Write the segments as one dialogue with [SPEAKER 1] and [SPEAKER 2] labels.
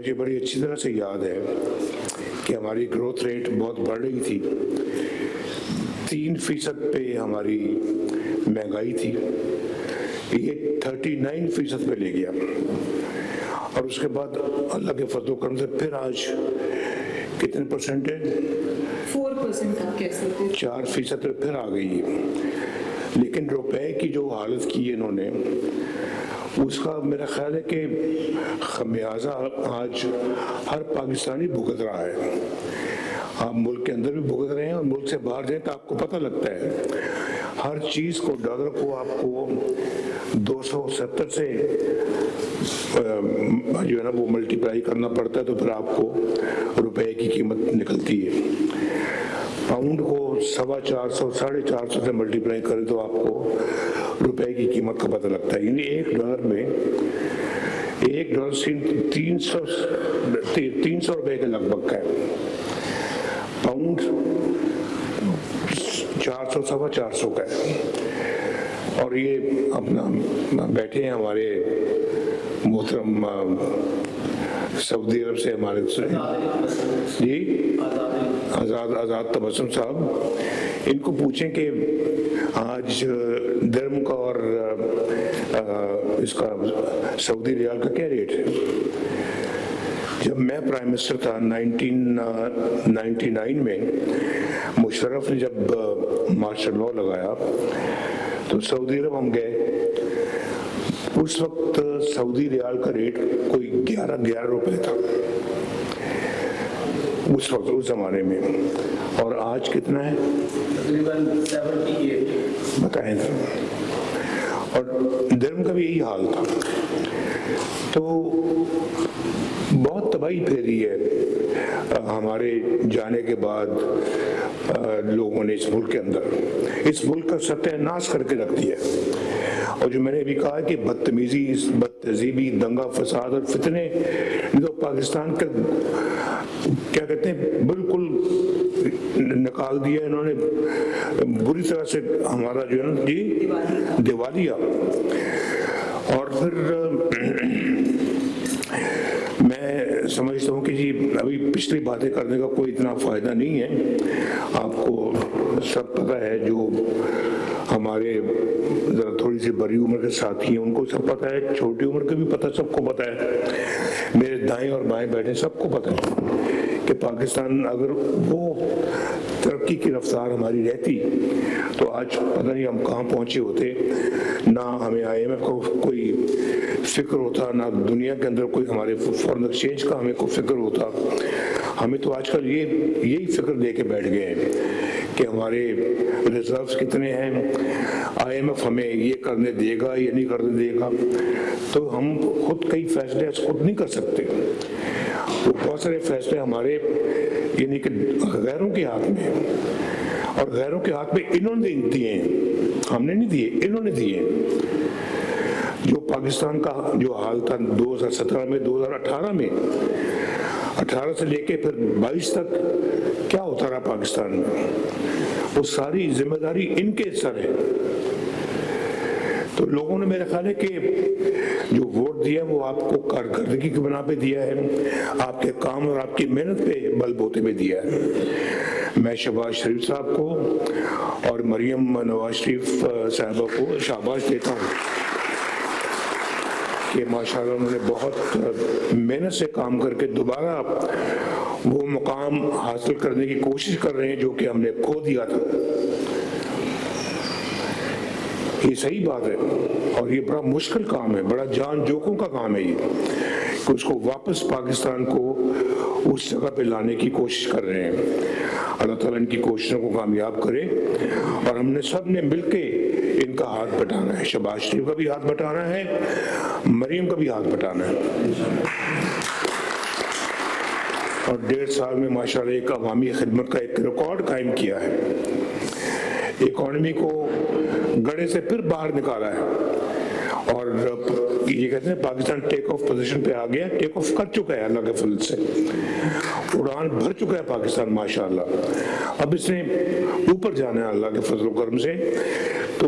[SPEAKER 1] مجھے بڑی اچھی طرح سے یاد ہے کہ ہماری گروتھ ریٹ بہت بڑھ رہی تھی، 3% پہ ہماری مہنگائی تھی، یہ 39% پہ لے گیا، اور اس کے بعد اللہ کے فضل و کرم سے پھر آج کتنے پرسنٹ ہے؟
[SPEAKER 2] 4% آپ کہہ سکتے ہیں،
[SPEAKER 1] 4% پہ پھر آ گئی ہے۔ لیکن روپے کی جو حالت کی ہے انہوں نے، اس کا میرا خیال ہے کہ خمیازہ آج ہر پاکستانی بھگت رہا ہے۔ آپ ملک کے اندر بھی بھگت رہے ہیں اور ملک سے باہر جائیں تو آپ کو پتہ لگتا ہے ہر چیز کو، ڈالر کو آپ کو 270 سے جو ہے نا وہ ملٹیپلائی کرنا پڑتا ہے، تو پھر آپ کو روپے کی قیمت نکلتی ہے۔ پاؤنڈ کو 450 450 سے ملٹیپلائی کریں تو آپ کو روپے کی قیمت کا پتہ لگتا ہے۔ یعنی $1 میں $1 300 روپے کے لگ بھگ کا ہے، پاؤنڈ 400 450 کا ہے۔ اور یہ اپنا بیٹھے ہیں ہمارے محترم سعودی عرب سے ہمارے جی آزاد تبسم صاحب، ان کو پوچھیں کہ آج درہم کا اور اس کا سعودی ریال کا کیا ریٹ ہے۔ جب میں پرائم منسٹر تھا 1999 میں، مشرف نے جب مارشل لاء لگایا تو سعودی عرب ہم گئے، اس وقت سعودی ریال کا ریٹ کوئی 11 روپے تھا اس وقت، اس زمانے میں، اور آج کتنا ہے
[SPEAKER 3] تقریباً 78
[SPEAKER 1] بتائیں۔ اور درہم کا بھی یہی حال تھا۔ تو بہت تباہی پھیلی ہے ہمارے جانے کے بعد لوگوں نے اس ملک کے اندر، اس ملک کا ستیہ ناش کر کے رکھ دیا۔ اور جو میں نے ابھی کہا کہ بدتمیزی، بد تہذیبی، دنگا فساد اور فتنے جو پاکستان کا کیا کہتے ہیں بالکل نکال دیا انہوں نے بری طرح سے، ہمارا جو ہے نا جی دیوالیہ۔ اور پھر میں سمجھتا ہوں کہ جی ابھی پچھلی باتیں کرنے کا کوئی اتنا فائدہ نہیں ہے۔ آپ کو سب پتہ ہے، جو ہمارے ذرا تھوڑی سی بڑی عمر کے ساتھی ہیں ان کو سب پتہ ہے، چھوٹی عمر کے بھی پتہ، سب کو پتہ ہے، میرے دائیں اور بائیں بیٹھے سب کو پتہ ہے کہ پاکستان اگر وہ ترقی کی رفتار ہماری رہتی تو آج پتہ نہیں ہم کہاں پہنچے ہوتے۔ نہ ہمیں IMF کو کوئی فکر ہوتا، نہ دنیا کے اندر کوئی ہمارے فورن ایکسچینج کا ہمیں کوئی فکر ہوتا۔ ہمیں تو آج کل یہی فکر دے کے بیٹھ گئے ہیں کہ ہمارے ریزروز کتنے ہیں، IMF ہمیں یہ کرنے دے گا یا نہیں کرنے دے گا، تو ہم خود کئی فیصلے خود نہیں کر سکتے۔ بہت سارے فیصلے ہمارے یعنی کہ غیروں کے ہاتھ میں، اور غیروں کے ہاتھ میں انہوں نے دیے ہیں، ہم نے نہیں دیے، انہوں نے دیے ہیں۔ جو پاکستان کا جو حال تھا 2017 میں، 2018 میں، 18 سے لے کے پھر 22 تک کیا ہوتا رہا پاکستان میں، وہ ساری ذمہ داری ان کے سر ہے۔ تو لوگوں نے میرا خیال ہے کہ جو ووٹ دیا وہ آپ کو کارکردگی کی بنا پہ دیا ہے، آپ کے کام اور آپ کی محنت پہ بل بوتے پہ دیا ہے۔ میں شہباز شریف صاحب کو اور مریم نواز شریف صاحبہ کو شاباش دیتا ہوں کہ ماشاءاللہ انہوں نے بہت محنت سے کام کر کے دوبارہ وہ مقام حاصل کرنے کی کوشش کر رہے ہیں جو کہ ہم نے کھو دیا تھا۔ یہ صحیح بات ہے، اور یہ بڑا مشکل کام ہے، بڑا جان جوکھوں کا کام ہے یہ، کہ اس کو واپس پاکستان کو اس جگہ پہ لانے کی کوشش کر رہے ہیں۔ اللہ تعالیٰ ان کی کوششوں کو کامیاب کرے، اور ہم نے سب نے مل کے ان کا ہاتھ بٹانا ہے، شہباز شریف کا بھی ہاتھ بٹانا ہے، مریم کا بھی ہاتھ بٹانا ہے۔ اور 1.5 سال میں ماشاءاللہ ایک عوامی خدمت کا ایک ریکارڈ قائم کیا ہے، اکانومی کو گڑھے سے پھر باہر نکالا ہے، اور یہ کہتے ہیں پاکستان ٹیک آف پوزیشن پہ آ گیا، ٹیک آف کر چکا ہے اللہ کے فضل سے، اڑان بھر چکا ہے پاکستان ماشاءاللہ۔ اب اس نے اوپر جانا ہے اللہ کے فضل و کرم سے۔ تو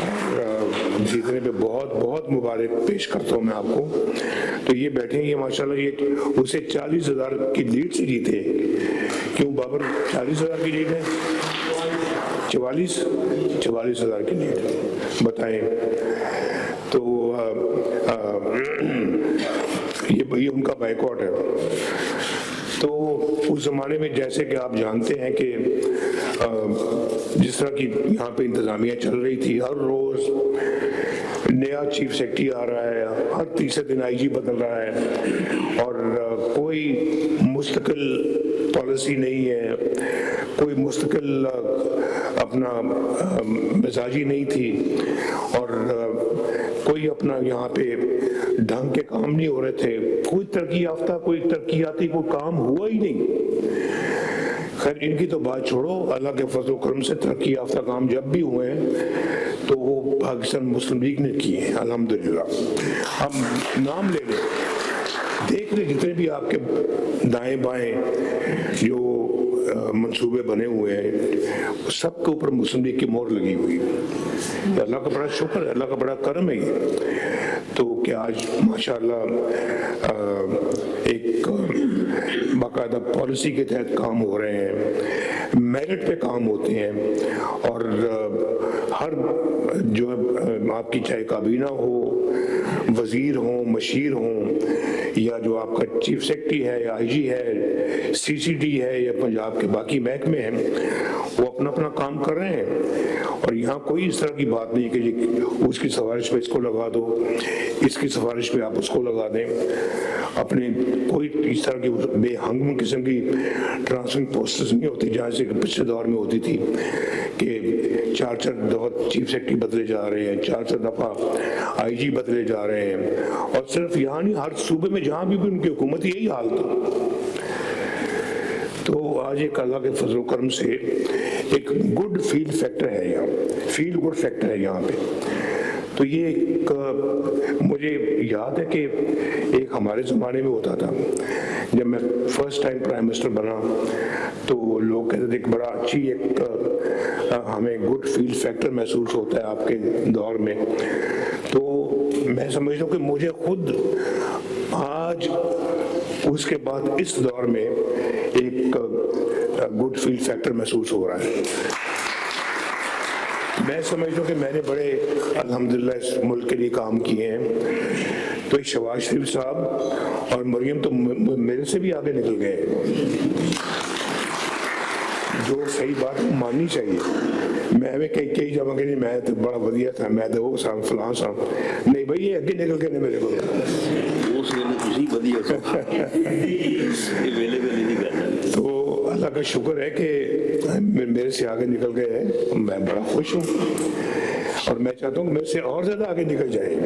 [SPEAKER 1] اور جیتنے پہ بہت بہت مبارک پیش کرتا ہوں میں آپ کو. تو یہ بیٹھے یہ ماشاءاللہ یہ اسے 40,000 کی لیڈ سے جیتے. کیوں بابر 40,000 کی لیڈ ہے؟ 44,000 کی لیڈ بتائیں. تو یہ ان کا بائیکاٹ ہے. تو اس زمانے میں جیسے کہ آپ جانتے ہیں کہ جس طرح کی یہاں پہ انتظامیہ چل رہی تھی, ہر روز نیا چیف سیکرٹری آ رہا ہے, ہر تیسرے دن آئی جی بدل رہا ہے, اور کوئی مستقل پالیسی نہیں ہے, کوئی مستقل اپنا مزاجی نہیں تھی, اور کوئی اپنا یہاں پہ ڈھنگ کے کام نہیں ہو رہے تھے. کوئی ترقی یافتہ کوئی ترقیاتی کوئی کام ہوا ہی نہیں. خیر ان کی تو بات چھوڑو, اللہ کے فضل و کرم سے ترقی یافتہ کام جب بھی ہوئے ہیں تو وہ پاکستان مسلم لیگ نے کیے ہیں الحمدللہ. ہم نام لے لیں, دیکھ لیں جتنے بھی آپ کے دائیں بائیں جو منصوبے بنے ہوئے ہیں سب کے اوپر مسلم لیگ کی مہر لگی ہوئی ہے. اللہ کا بڑا شکر ہے, اللہ کا بڑا کرم ہے یہ. تو کہ آج ماشاءاللہ ایک باقاعدہ پالیسی کے تحت کام ہو رہے ہیں, میرٹ پہ کام ہوتے ہیں, اور ہر جو آپ کی چاہے کابینہ ہو, وزیر ہوں, مشیر ہوں, یا جو آپ کا چیف سیکرٹری ہے یا آئی جی ہے, سی سی ڈی ہے, یا پنجاب کے باقی محکمے ہیں, وہ اپنا اپنا کام کر رہے ہیں. اور یہاں کوئی اس طرح کی بات نہیں کہ جی اس کی سفارش پہ اس کو لگا دو, اس کی سفارش پہ آپ اس کو لگا دیں. اپنے کوئی اس طرح کی بے ہنگم قسم کی ٹرانسفرنگ پوسٹس نہیں ہوتی جہاں سے پچھلے دور میں ہوتی تھی کہ 4 دفعہ چیف سیکرٹری بدلے جا رہے ہیں, 4 دفعہ آئی جی بدلے جا رہے ہیں. اور صرف یہاں نہیں, ہر صوبے میں جہاں بھی ان کی حکومت یہی حال تھا. تو آج ایک اللہ کے فضل و کرم سے ایک گڈ فیل فیکٹر ہے یہاں, فیل گڈ فیکٹر ہے یہاں پہ. تو یہ ایک مجھے یاد ہے کہ ایک ہمارے زمانے میں ہوتا تھا, جب میں فرسٹ ٹائم پرائم منسٹر بنا تو لوگ کہتے تھے کہ بڑا اچھی ایک ہمیں گڈ فیل فیکٹر محسوس ہوتا ہے آپ کے دور میں. تو میں سمجھتا ہوں کہ مجھے خود آج اس کے بعد اس دور میں ایک گڈ فیل فیکٹر محسوس ہو رہا ہے. میں سمجھتا ہوں کہ میں نے بڑے الحمدللہ اس ملک کے لیے کام کیے ہیں. تو شہباز شریف صاحب اور مریم تو میرے سے بھی آگے نکل گئے. جو صحیح بات ماننی چاہیے. میں کئی جگہ کہ میں تو بڑا ودیا تھا, میں تو وہ صاحب فلاں صاحب نہیں بھائی, یہ اگے نکل کے نہیں میرے کو. تو اللہ کا شکر ہے کہ میرے سے آگے نکل گئے ہیں, میں بڑا خوش ہوں, اور میں چاہتا ہوں کہ میرے سے اور زیادہ آگے نکل جائے.